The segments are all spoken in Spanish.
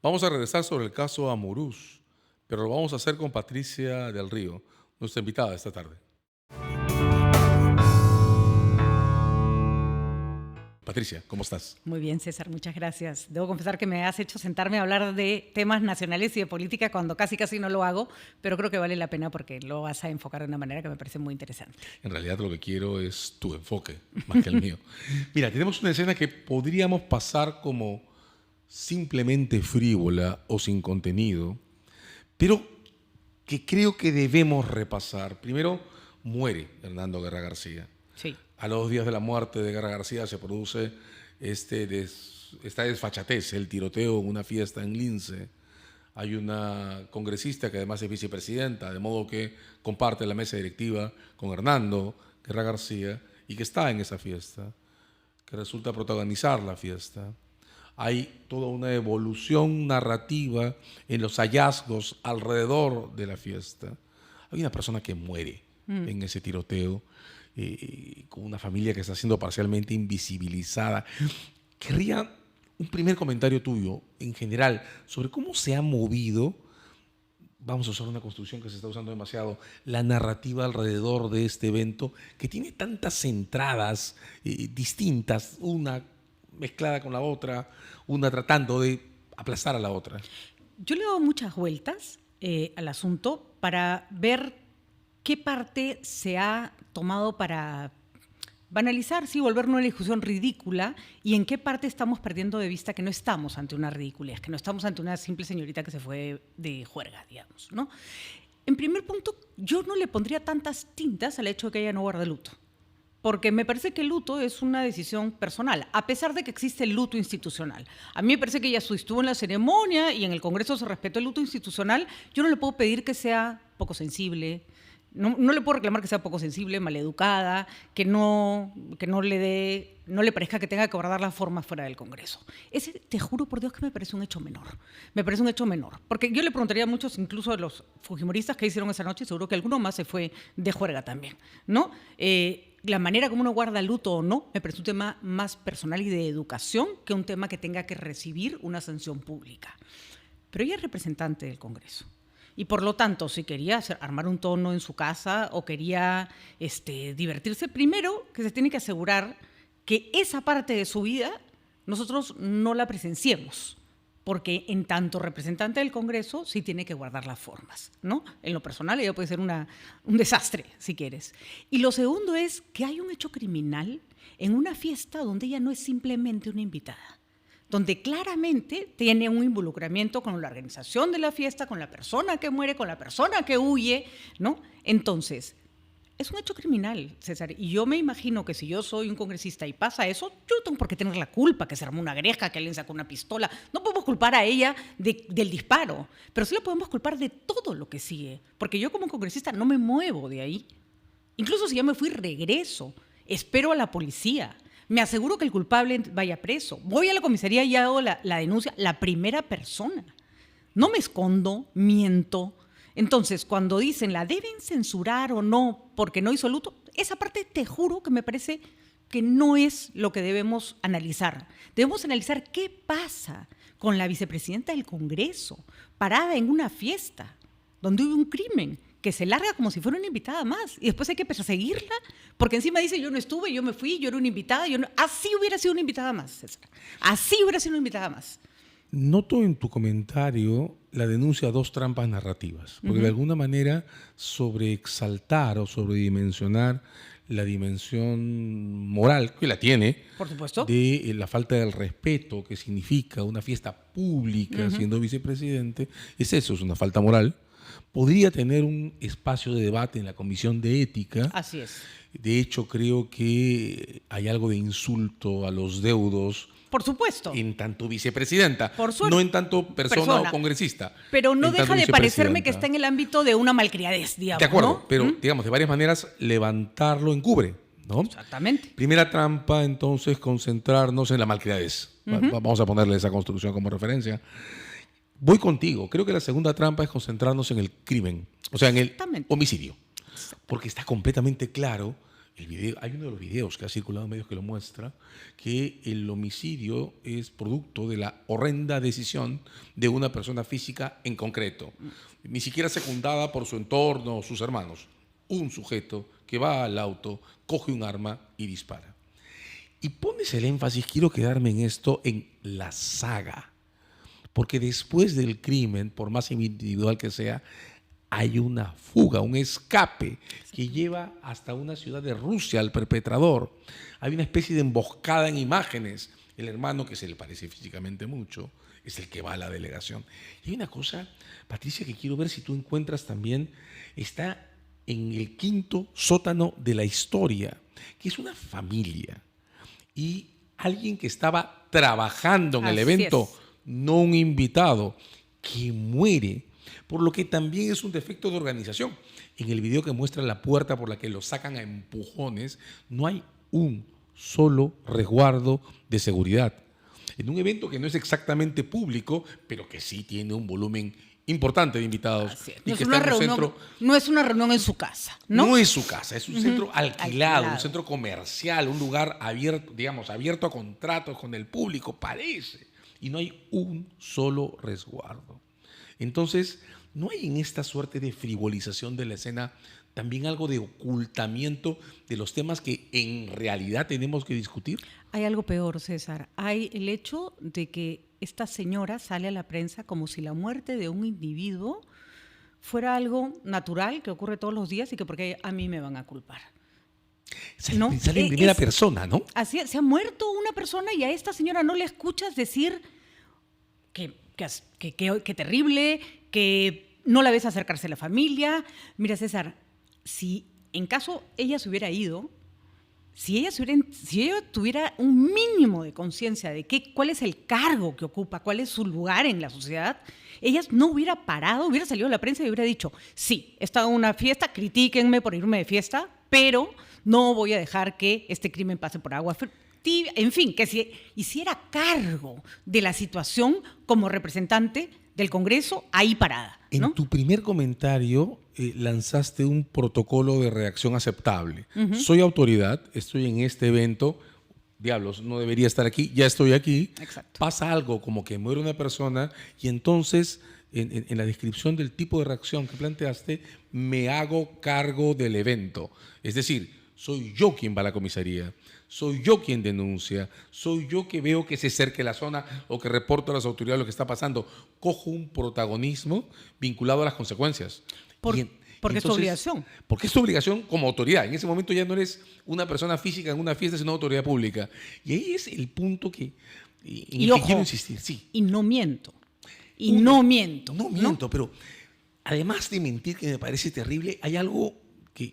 Vamos a regresar sobre el caso Amurús, pero lo vamos a hacer con Patricia del Río, nuestra invitada esta tarde. Patricia, ¿cómo estás? Muy bien, César, muchas gracias. Debo confesar que me has hecho sentarme a hablar de temas nacionales y de política cuando casi no lo hago, pero creo que vale la pena porque lo vas a enfocar de una manera que me parece muy interesante. En realidad lo que quiero es tu enfoque, más que el mío. Mira, tenemos una escena que podríamos pasar como simplemente frívola o sin contenido, pero que creo que debemos repasar. Primero, muere Hernando Guerra García. Sí. A los 2 días de la muerte de Guerra García se produce esta desfachatez, el tiroteo en una fiesta en Lince. Hay una congresista que además es vicepresidenta, de modo que comparte la mesa directiva con Hernando Guerra García y que está en esa fiesta, que resulta protagonizar la fiesta. Hay toda una evolución narrativa en los hallazgos alrededor de la fiesta. Hay una persona que muere en ese tiroteo, con una familia que está siendo parcialmente invisibilizada. Querría un primer comentario tuyo, en general, sobre cómo se ha movido, vamos a usar una construcción que se está usando demasiado, la narrativa alrededor de este evento, que tiene tantas entradas distintas, una mezclada con la otra, una tratando de aplastar a la otra. Yo le he dado muchas vueltas al asunto para ver qué parte se ha tomado para banalizar, sí, volvernos una discusión ridícula y en qué parte estamos perdiendo de vista que no estamos ante una ridiculez, que no estamos ante una simple señorita que se fue de juerga, digamos, ¿no? En primer punto, yo no le pondría tantas tintas al hecho de que ella no guarde luto. Porque me parece que el luto es una decisión personal, a pesar de que existe el luto institucional. A mí me parece que ella estuvo en la ceremonia y en el Congreso se respetó el luto institucional. Yo no le puedo pedir que sea poco sensible, no le puedo reclamar que sea poco sensible, maleducada, que no le parezca que tenga que guardar las formas fuera del Congreso. Ese, te juro por Dios que me parece un hecho menor. Me parece un hecho menor. Porque yo le preguntaría a muchos, incluso a los fujimoristas que hicieron esa noche, seguro que alguno más se fue de juerga también, ¿no? La manera como uno guarda luto o no me parece un tema más personal y de educación que un tema que tenga que recibir una sanción pública. Pero ella es representante del Congreso. Y por lo tanto, si quería armar un tono en su casa o quería divertirse, primero que se tiene que asegurar que esa parte de su vida nosotros no la presenciemos. Porque en tanto representante del Congreso sí tiene que guardar las formas, ¿no? En lo personal ella puede ser un desastre, si quieres. Y lo segundo es que hay un hecho criminal en una fiesta donde ella no es simplemente una invitada, donde claramente tiene un involucramiento con la organización de la fiesta, con la persona que muere, con la persona que huye, ¿no? Entonces, es un hecho criminal, César, y yo me imagino que si yo soy un congresista y pasa eso, yo no tengo por qué tener la culpa, que se armó una greja, que alguien sacó una pistola. No podemos culpar a ella del disparo, pero sí la podemos culpar de todo lo que sigue, porque yo como congresista no me muevo de ahí. Incluso si ya me fui, regreso, espero a la policía, me aseguro que el culpable vaya preso, voy a la comisaría y hago la denuncia, la primera persona. No me escondo, miento. Entonces, cuando dicen la deben censurar o no porque no hizo luto, esa parte te juro que me parece que no es lo que debemos analizar. Debemos analizar qué pasa con la vicepresidenta del Congreso, parada en una fiesta donde hubo un crimen, que se larga como si fuera una invitada más y después hay que perseguirla porque encima dice yo no estuve, yo me fui, yo era una invitada, así hubiera sido una invitada más, César. Así hubiera sido una invitada más. Noto en tu comentario la denuncia a 2 trampas narrativas, porque de alguna manera sobreexaltar o sobredimensionar la dimensión moral, que la tiene, por supuesto, de la falta del respeto que significa una fiesta pública siendo vicepresidente, es eso, es una falta moral. Podría tener un espacio de debate en la Comisión de Ética. Así es. De hecho, creo que hay algo de insulto a los deudos. Por supuesto. En tanto vicepresidenta, por suerte, no en tanto persona o congresista. Pero no deja de parecerme que está en el ámbito de una malcriadez, digamos. De acuerdo, ¿no? pero digamos, de varias maneras levantarlo encubre, ¿no? Exactamente. Primera trampa, entonces, concentrarnos en la malcriadez. Vamos a ponerle esa construcción como referencia. Voy contigo. Creo que la segunda trampa es concentrarnos en el crimen, o sea, en el homicidio. Porque está completamente claro Hay uno de los videos que ha circulado en medios que lo muestra, que el homicidio es producto de la horrenda decisión de una persona física en concreto, ni siquiera secundada por su entorno o sus hermanos. Un sujeto que va al auto, coge un arma y dispara. Y pones el énfasis, quiero quedarme en esto, en la saga. Porque después del crimen, por más individual que sea, hay una fuga, un escape que lleva hasta una ciudad de Rusia al perpetrador. Hay una especie de emboscada en imágenes. El hermano, que se le parece físicamente mucho, es el que va a la delegación. Y hay una cosa, Patricia, que quiero ver si tú encuentras también, está en el quinto sótano de la historia, que es una familia. Y alguien que estaba trabajando en el evento, no un invitado, que muere, por lo que también es un defecto de organización. En el video que muestra la puerta por la que lo sacan a empujones, no hay un solo resguardo de seguridad. En un evento que no es exactamente público, pero que sí tiene un volumen importante de invitados. No, no es una reunión en su casa, ¿no? No es su casa, es un centro alquilado, un centro comercial, un lugar abierto, digamos, abierto a contratos con el público, parece. Y no hay un solo resguardo. Entonces, ¿no hay en esta suerte de frivolización de la escena también algo de ocultamiento de los temas que en realidad tenemos que discutir? Hay algo peor, César. Hay el hecho de que esta señora sale a la prensa como si la muerte de un individuo fuera algo natural que ocurre todos los días y que porque a mí me van a culpar. ¿No? Sale en primera persona, ¿no? Así es, se ha muerto una persona y a esta señora no le escuchas decir que terrible, que no la ves acercarse a la familia. Mira, César, si en caso ella se hubiera ido, si ella tuviera un mínimo de conciencia de cuál es el cargo que ocupa, cuál es su lugar en la sociedad, ella no hubiera parado, hubiera salido a la prensa y hubiera dicho, sí, he estado en una fiesta, critíquenme por irme de fiesta, pero no voy a dejar que este crimen pase por agua tibia. En fin, que se hiciera cargo de la situación como representante del Congreso ahí parada, ¿no? En tu primer comentario lanzaste un protocolo de reacción aceptable. Soy autoridad, estoy en este evento, diablos, no debería estar aquí, ya estoy aquí. Exacto. Pasa algo como que muere una persona y entonces en la descripción del tipo de reacción que planteaste, me hago cargo del evento. Es decir, soy yo quien va a la comisaría, soy yo quien denuncia, soy yo que veo que se cerque la zona o que reporto a las autoridades lo que está pasando. Cojo un protagonismo vinculado a las consecuencias. Porque entonces, es tu obligación. Porque es tu obligación como autoridad. En ese momento ya no eres una persona física en una fiesta, sino una autoridad pública. Y ahí es el punto en el que quiero insistir. Sí. Y no miento. No miento, pero además de mentir, que me parece terrible, hay algo que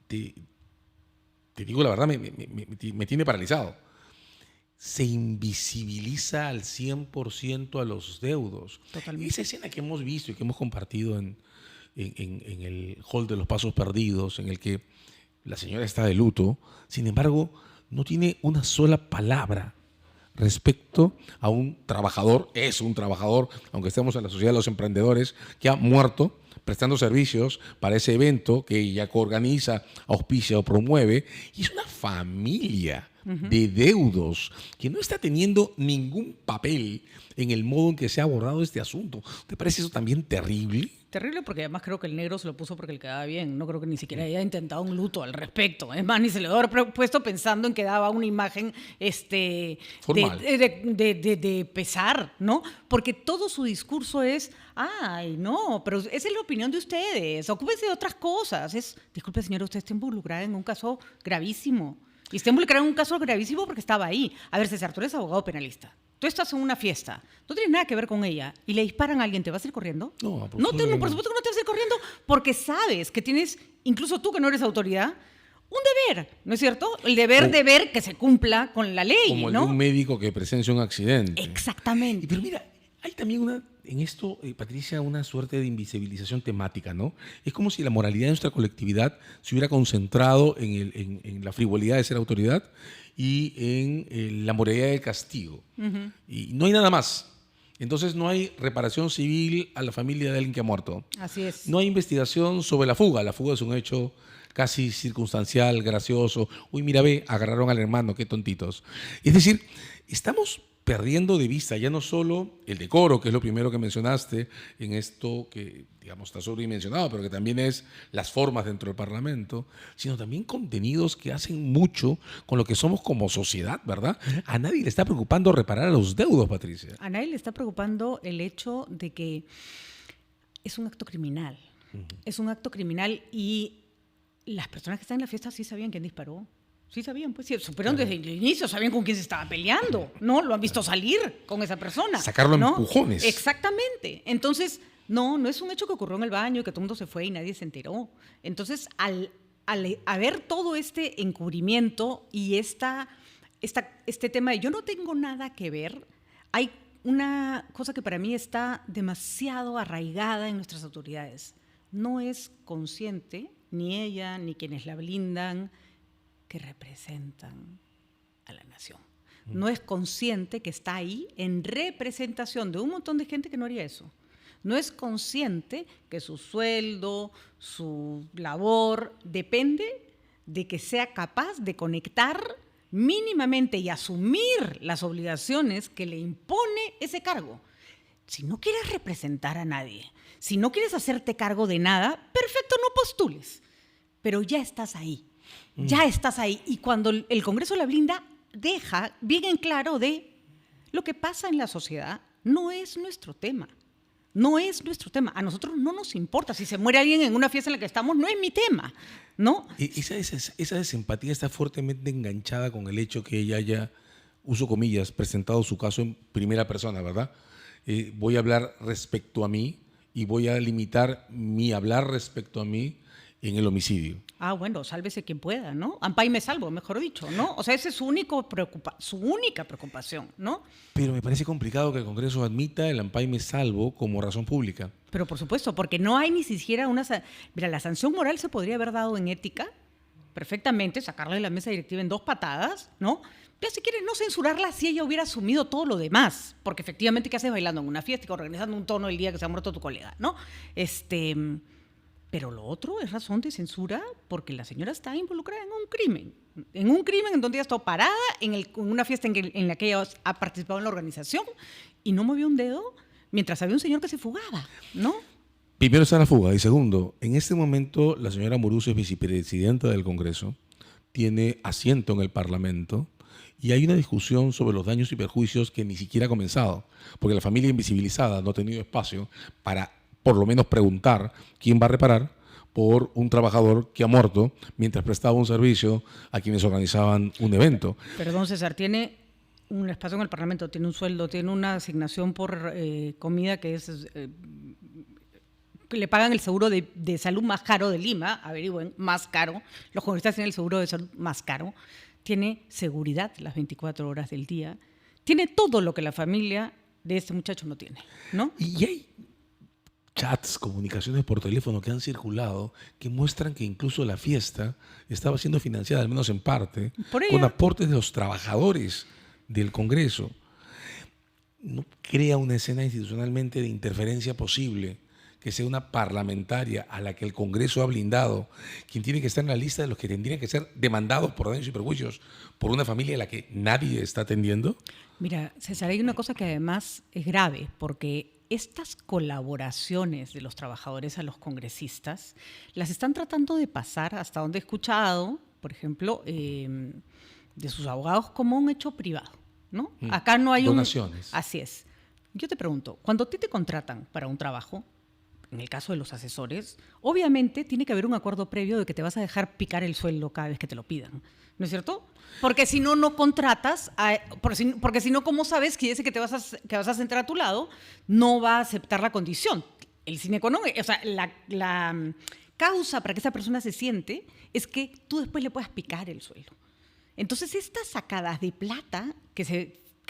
te digo la verdad, me tiene paralizado. Se invisibiliza al 100% a los deudos. Totalmente. Esa escena que hemos visto y que hemos compartido en el hall de los pasos perdidos, en el que la señora está de luto, sin embargo, no tiene una sola palabra respecto a un trabajador, es un trabajador, aunque estemos en la sociedad de los emprendedores, que ha muerto prestando servicios para ese evento que ella coorganiza, auspicia o promueve, y es una familia de deudos que no está teniendo ningún papel en el modo en que se ha abordado este asunto. ¿Te parece eso también terrible? Terrible porque además creo que el negro se lo puso porque le quedaba bien. No creo que ni siquiera haya intentado un luto al respecto. Es más, ni se le había puesto pensando en que daba una imagen formal. De pesar, ¿no? Porque todo su discurso es, ay, no, pero esa es la opinión de ustedes. Ocúpense de otras cosas. Disculpe, señora, usted está involucrada en un caso gravísimo. Y está involucrada en un caso gravísimo porque estaba ahí. A ver, César, tú eres abogado penalista. Tú estás en una fiesta, no tienes nada que ver con ella y le disparan a alguien, ¿te vas a ir corriendo? No, por supuesto que no te vas a ir corriendo porque sabes que tienes, incluso tú que no eres autoridad, un deber, ¿no es cierto? El deber de ver que se cumpla con la ley, como el ¿no? de un médico que presencia un accidente. Exactamente. Pero mira, hay también en esto, Patricia, una suerte de invisibilización temática, ¿no? Es como si la moralidad de nuestra colectividad se hubiera concentrado en la frivolidad de ser autoridad y en la moralidad del castigo. Y no hay nada más. Entonces no hay reparación civil a la familia de alguien que ha muerto. Así es. No hay investigación sobre la fuga. La fuga es un hecho casi circunstancial, gracioso. Uy, mira, ve, agarraron al hermano, qué tontitos. Es decir, estamos perdiendo de vista ya no solo el decoro, que es lo primero que mencionaste en esto que, digamos, está sobredimensionado, pero que también es las formas dentro del Parlamento, sino también contenidos que hacen mucho con lo que somos como sociedad, ¿verdad? A nadie le está preocupando reparar a los deudos, Patricia. A nadie le está preocupando el hecho de que es un acto criminal. Es un acto criminal y las personas que están en la fiesta sí sabían quién disparó. Sí sabían, pues sí, supieron desde el inicio, sabían con quién se estaba peleando, ¿no? Lo han visto salir con esa persona. Sacarlo ¿no? a empujones. Exactamente. Entonces, no es un hecho que ocurrió en el baño, que todo el mundo se fue y nadie se enteró. Entonces, al haber todo este encubrimiento y este tema de yo no tengo nada que ver, hay una cosa que para mí está demasiado arraigada en nuestras autoridades. No es consciente, ni ella, ni quienes la blindan, que representan a la nación. No es consciente que está ahí en representación de un montón de gente que no haría eso. No es consciente que su sueldo, su labor, depende de que sea capaz de conectar mínimamente y asumir las obligaciones que le impone ese cargo. Si no quieres representar a nadie, si no quieres hacerte cargo de nada, perfecto, no postules. Pero ya estás ahí. Ya estás ahí. Y cuando el Congreso la blinda, deja bien en claro de lo que pasa en la sociedad no es nuestro tema. No es nuestro tema. A nosotros no nos importa. Si se muere alguien en una fiesta en la que estamos, no es mi tema, ¿no? Esa desempatía está fuertemente enganchada con el hecho que ella haya, uso comillas, presentado su caso en primera persona, ¿verdad? Voy a hablar respecto a mí y voy a limitar mi hablar respecto a mí en el homicidio. Ah, bueno, sálvese quien pueda, ¿no? Ampay me salvo, mejor dicho, ¿no? O sea, esa es su única preocupación, ¿no? Pero me parece complicado que el Congreso admita el ampay me salvo como razón pública. Pero por supuesto, porque no hay ni siquiera una... Mira, la sanción moral se podría haber dado en ética, perfectamente, sacarla de la mesa directiva en 2 patadas, ¿no? Pero si quieres no censurarla si ella hubiera asumido todo lo demás, porque efectivamente, ¿qué haces bailando en una fiesta, organizando un tono el día que se ha muerto tu colega, ¿no? Pero lo otro es razón de censura porque la señora está involucrada en un crimen en donde ella está parada en una fiesta en la que ella ha participado en la organización y no movió un dedo mientras había un señor que se fugaba, ¿no? Primero está la fuga y segundo, en este momento la señora Muruzo es vicepresidenta del Congreso, tiene asiento en el Parlamento y hay una discusión sobre los daños y perjuicios que ni siquiera ha comenzado, porque la familia invisibilizada no ha tenido espacio para por lo menos preguntar quién va a reparar por un trabajador que ha muerto mientras prestaba un servicio a quienes organizaban un evento. Perdón, César, tiene un espacio en el Parlamento, tiene un sueldo, tiene una asignación por comida que es... le pagan el seguro de salud más caro de Lima, averigüen, más caro. Los congresistas tienen el seguro de salud más caro. Tiene seguridad las 24 horas del día. Tiene todo lo que la familia de este muchacho no tiene, ¿no? Y hay chats, comunicaciones por teléfono que han circulado que muestran que incluso la fiesta estaba siendo financiada, al menos en parte, con aportes de los trabajadores del Congreso. ¿No crea una escena institucionalmente de interferencia posible que sea una parlamentaria a la que el Congreso ha blindado, quien tiene que estar en la lista de los que tendrían que ser demandados por daños y perjuicios por una familia a la que nadie está atendiendo? Mira, César, hay una cosa que además es grave, porque estas colaboraciones de los trabajadores a los congresistas las están tratando de pasar, hasta donde he escuchado, por ejemplo, de sus abogados como un hecho privado, ¿no? Acá no hay donaciones. Así es. Yo te pregunto, cuando a ti te contratan para un trabajo, en el caso de los asesores, obviamente tiene que haber un acuerdo previo de que te vas a dejar picar el sueldo cada vez que te lo pidan, ¿no es cierto? Porque si no, no contratas, porque si no, ¿cómo sabes que ese que vas a sentar a tu lado no va a aceptar la condición? El sine qua non, o sea, la causa para que esa persona se siente es que tú después le puedas picar el sueldo. Entonces, estas sacadas de plata que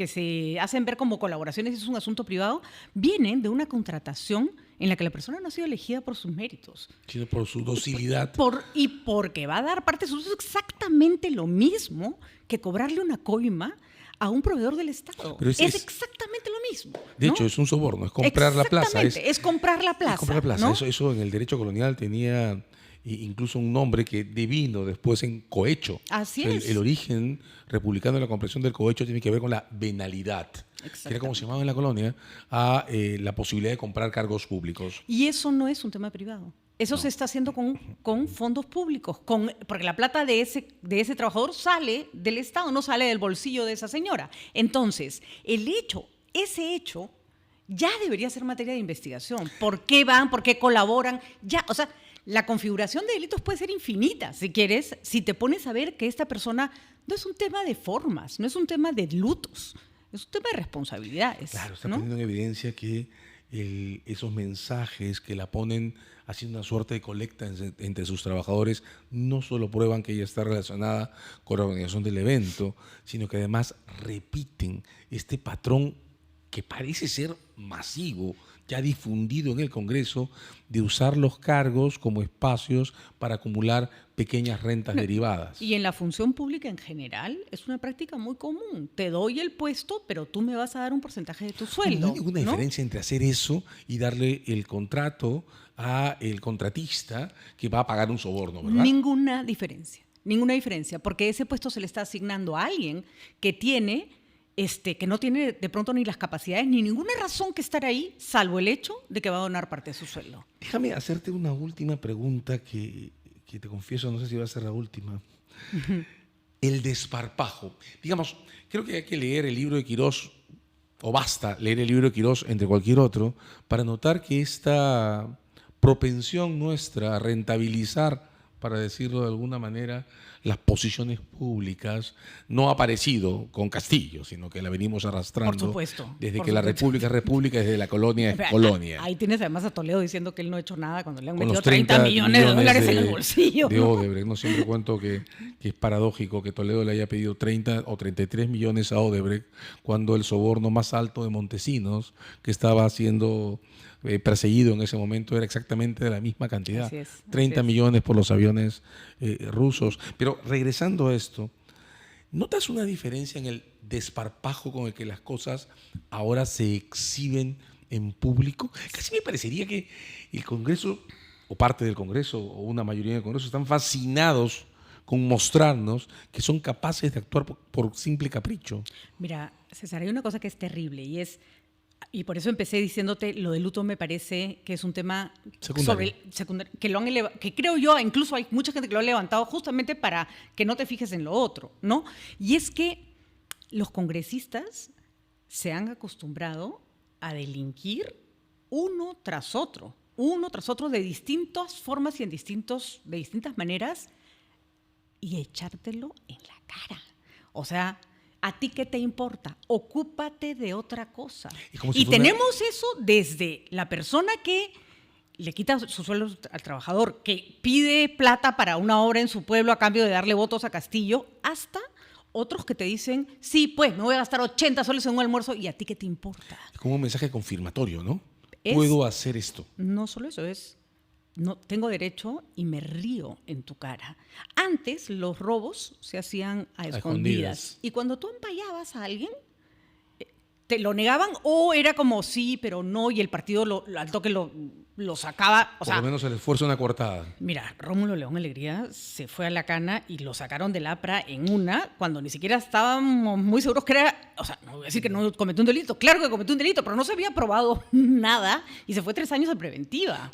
se hacen ver como colaboraciones, es un asunto privado, vienen de una contratación en la que la persona no ha sido elegida por sus méritos, sino por su docilidad. Y porque va a dar parte de su uso exactamente lo mismo que cobrarle una coima a un proveedor del Estado. Pero es exactamente lo mismo, ¿no? De hecho, es un soborno, es comprar la plaza. Es comprar la plaza. Es comprar la plaza. ¿No? Eso en el derecho colonial tenía incluso un nombre que devino después en cohecho. Así es. El origen republicano de la comprensión del cohecho tiene que ver con la venalidad, que era como se llamaba en la colonia, a la posibilidad de comprar cargos públicos. Y eso no es un tema privado. Eso se está haciendo con fondos públicos, porque la plata de ese trabajador sale del Estado, no sale del bolsillo de esa señora. Entonces, ese hecho ya debería ser materia de investigación. ¿Por qué van? ¿Por qué colaboran? Ya, o sea, la configuración de delitos puede ser infinita, si quieres, si te pones a ver que esta persona no es un tema de formas, no es un tema de lutos, es un tema de responsabilidades. Claro, está ¿no? poniendo en evidencia que esos mensajes que la ponen haciendo una suerte de colecta entre sus trabajadores no solo prueban que ella está relacionada con la organización del evento, sino que además repiten este patrón que parece ser masivo, ya difundido en el Congreso, de usar los cargos como espacios para acumular pequeñas rentas derivadas. Y en la función pública en general es una práctica muy común. Te doy el puesto, pero tú me vas a dar un porcentaje de tu sueldo. No hay ninguna diferencia entre hacer eso y darle el contrato al contratista que va a pagar un soborno, ¿verdad? Ninguna diferencia, porque ese puesto se le está asignando a alguien que que no tiene de pronto ni las capacidades ni ninguna razón que estar ahí, salvo el hecho de que va a donar parte de su sueldo. Déjame hacerte una última pregunta que te confieso, no sé si va a ser la última. El desparpajo. Digamos, creo que hay que leer el libro de Quirós, o basta leer el libro de Quirós entre cualquier otro, para notar que esta propensión nuestra a rentabilizar, para decirlo de alguna manera, las posiciones públicas no ha aparecido con Castillo, sino que la venimos arrastrando. Por supuesto. Desde que la República es República, desde la colonia es colonia. Ahí tienes además a Toledo diciendo que él no ha hecho nada cuando le han metido 30 millones de dólares en el bolsillo. De Odebrecht. No siempre cuento que es paradójico que Toledo le haya pedido 30 o 33 millones a Odebrecht cuando el soborno más alto de Montesinos, que estaba siendo perseguido en ese momento, era exactamente de la misma cantidad. Así es, 30 millones por los aviones rusos. Pero regresando a esto, ¿notas una diferencia en el desparpajo con el que las cosas ahora se exhiben en público? Casi me parecería que el Congreso, o parte del Congreso, o una mayoría del Congreso, están fascinados con mostrarnos que son capaces de actuar por simple capricho. Mira, César, hay una cosa que es terrible y por eso empecé diciéndote lo del luto me parece que es un tema secundario, que creo yo, incluso hay mucha gente que lo ha levantado justamente para que no te fijes en lo otro, ¿no? Y es que los congresistas se han acostumbrado a delinquir uno tras otro de distintas formas y de distintas maneras y echártelo en la cara. O sea, ¿a ti qué te importa? Ocúpate de otra cosa. Y tenemos eso desde la persona que le quita su sueldo al trabajador, que pide plata para una obra en su pueblo a cambio de darle votos a Castillo, hasta otros que te dicen, sí, pues me voy a gastar 80 soles en un almuerzo y ¿a ti qué te importa? Es como un mensaje confirmatorio, ¿no? Puedo hacer esto. No solo eso, no tengo derecho y me río en tu cara. Antes los robos se hacían a escondidas. Y cuando tú empallabas a alguien, te lo negaban o era como sí, pero no, y el partido al toque lo sacaba. Por lo menos el esfuerzo de una coartada. Mira, Rómulo León Alegría se fue a la cana y lo sacaron del APRA en una, cuando ni siquiera estábamos muy seguros que era, o sea, no voy a decir que no cometió un delito, claro que cometió un delito, pero no se había probado nada y se fue 3 años a preventiva.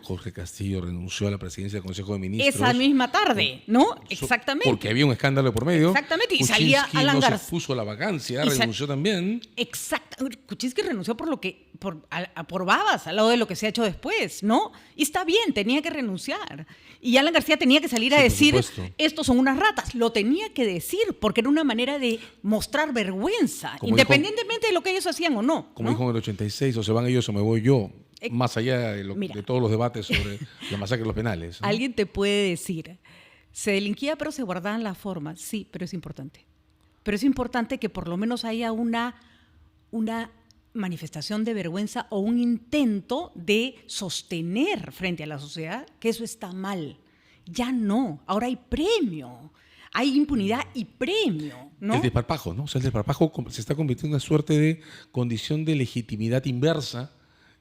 Jorge Castillo renunció a la presidencia del Consejo de Ministros. Esa misma tarde, ¿no? Exactamente. Porque había un escándalo por medio. Exactamente, y salía Alan García. No se puso a la vacancia, renunció también. Exacto. Kuczynski renunció por babas, al lado de lo que se ha hecho después, ¿no? Y está bien, tenía que renunciar. Y Alan García tenía que salir a decir, estos son unas ratas. Lo tenía que decir, porque era una manera de mostrar vergüenza, independientemente de lo que ellos hacían o no. Como dijo en el 86, o se van ellos o me voy yo, más allá de todos los debates sobre la masacre de los penales, ¿no? Alguien te puede decir, se delinquía pero se guardaban las formas. Sí, pero es importante. Pero es importante que por lo menos haya una manifestación de vergüenza o un intento de sostener frente a la sociedad que eso está mal. Ya no, ahora hay premio, hay impunidad y premio, ¿no? El desparpajo, ¿no? O sea, el desparpajo se está convirtiendo en una suerte de condición de legitimidad inversa.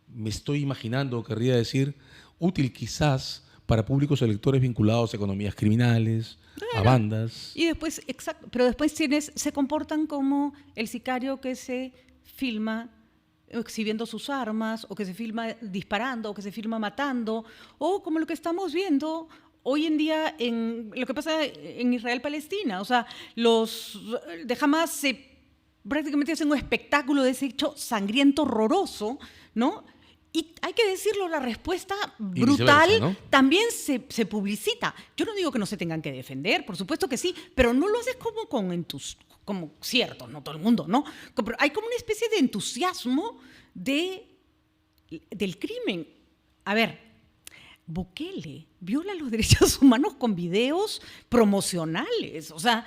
Me estoy imaginando, querría decir, útil quizás para públicos electores vinculados a economías criminales, a bandas. Y después, exacto, pero después se comportan como el sicario que se filma exhibiendo sus armas, o que se filma disparando, o que se filma matando, o como lo que estamos viendo hoy en día en lo que pasa en Israel-Palestina. O sea, los de Hamas prácticamente hacen un espectáculo de ese hecho sangriento, horroroso, ¿no? Y hay que decirlo, la respuesta brutal, ¿no? También se publicita. Yo no digo que no se tengan que defender, por supuesto que sí, pero no lo haces como como cierto, no todo el mundo, ¿no? Pero hay como una especie de entusiasmo del crimen. A ver, Bukele viola los derechos humanos con videos promocionales. O sea,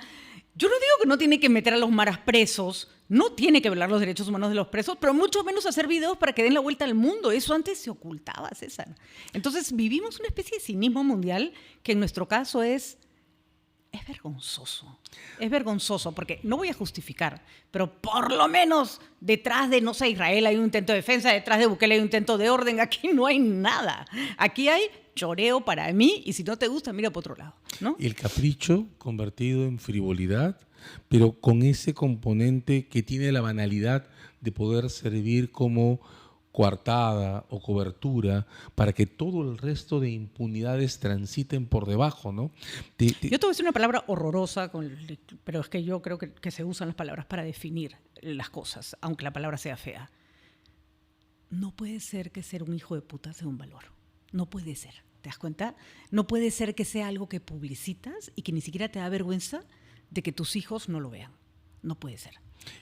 yo no digo que no tiene que meter a los maras presos, no tiene que violar los derechos humanos de los presos, pero mucho menos hacer videos para que den la vuelta al mundo. Eso antes se ocultaba, César. Entonces vivimos una especie de cinismo mundial que en nuestro caso es vergonzoso. Es vergonzoso porque no voy a justificar, pero por lo menos detrás de, no sé, Israel hay un intento de defensa, detrás de Bukele hay un intento de orden. Aquí no hay nada. Aquí hay choreo para mí y si no te gusta, mira por otro lado, ¿no? El capricho convertido en frivolidad, pero con ese componente que tiene la banalidad de poder servir como coartada o cobertura para que todo el resto de impunidades transiten por debajo, ¿no? Yo te voy a decir una palabra horrorosa, pero es que yo creo que se usan las palabras para definir las cosas, aunque la palabra sea fea. No puede ser que ser un hijo de puta sea un valor. No puede ser. ¿Te das cuenta? No puede ser que sea algo que publicitas y que ni siquiera te da vergüenza de que tus hijos no lo vean. No puede ser.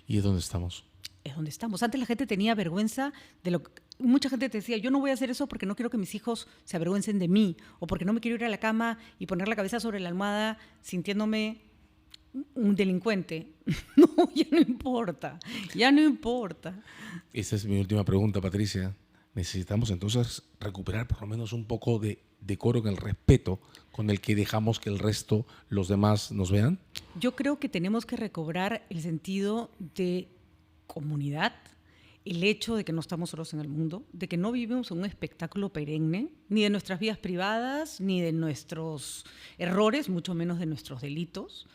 ¿Y es donde estamos? Es donde estamos. Antes la gente tenía vergüenza de lo que... Mucha gente te decía, yo no voy a hacer eso porque no quiero que mis hijos se avergüencen de mí, o porque no me quiero ir a la cama y poner la cabeza sobre la almohada sintiéndome un delincuente. No, ya no importa. Ya no importa. Esa es mi última pregunta, Patricia. ¿Necesitamos entonces recuperar por lo menos un poco de decoro en el respeto con el que dejamos que el resto, los demás, nos vean? Yo creo que tenemos que recobrar el sentido de comunidad, el hecho de que no estamos solos en el mundo, de que no vivimos en un espectáculo perenne, ni de nuestras vidas privadas, ni de nuestros errores, mucho menos de nuestros delitos.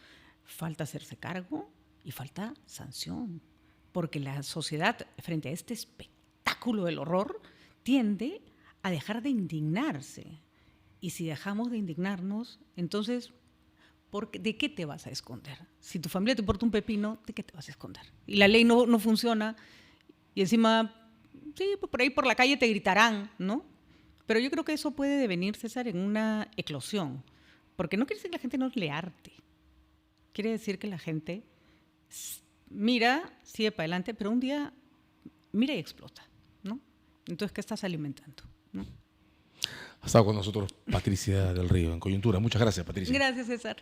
Falta hacerse cargo y falta sanción, porque la sociedad, frente a este espectáculo del horror, tiende a dejar de indignarse. Y si dejamos de indignarnos, entonces, ¿de qué te vas a esconder? Si tu familia te importa un pepino, ¿de qué te vas a esconder? Y la ley no funciona, y encima, sí, por ahí por la calle te gritarán, ¿no? Pero yo creo que eso puede devenir, César, en una eclosión, porque no quiere decir que la gente no le arte. Quiere decir que la gente mira, sigue para adelante, pero un día mira y explota, ¿no? Entonces, ¿qué estás alimentando? ¿No? Ha estado con nosotros Patricia del Río, en Coyuntura. Muchas gracias, Patricia. Gracias, César.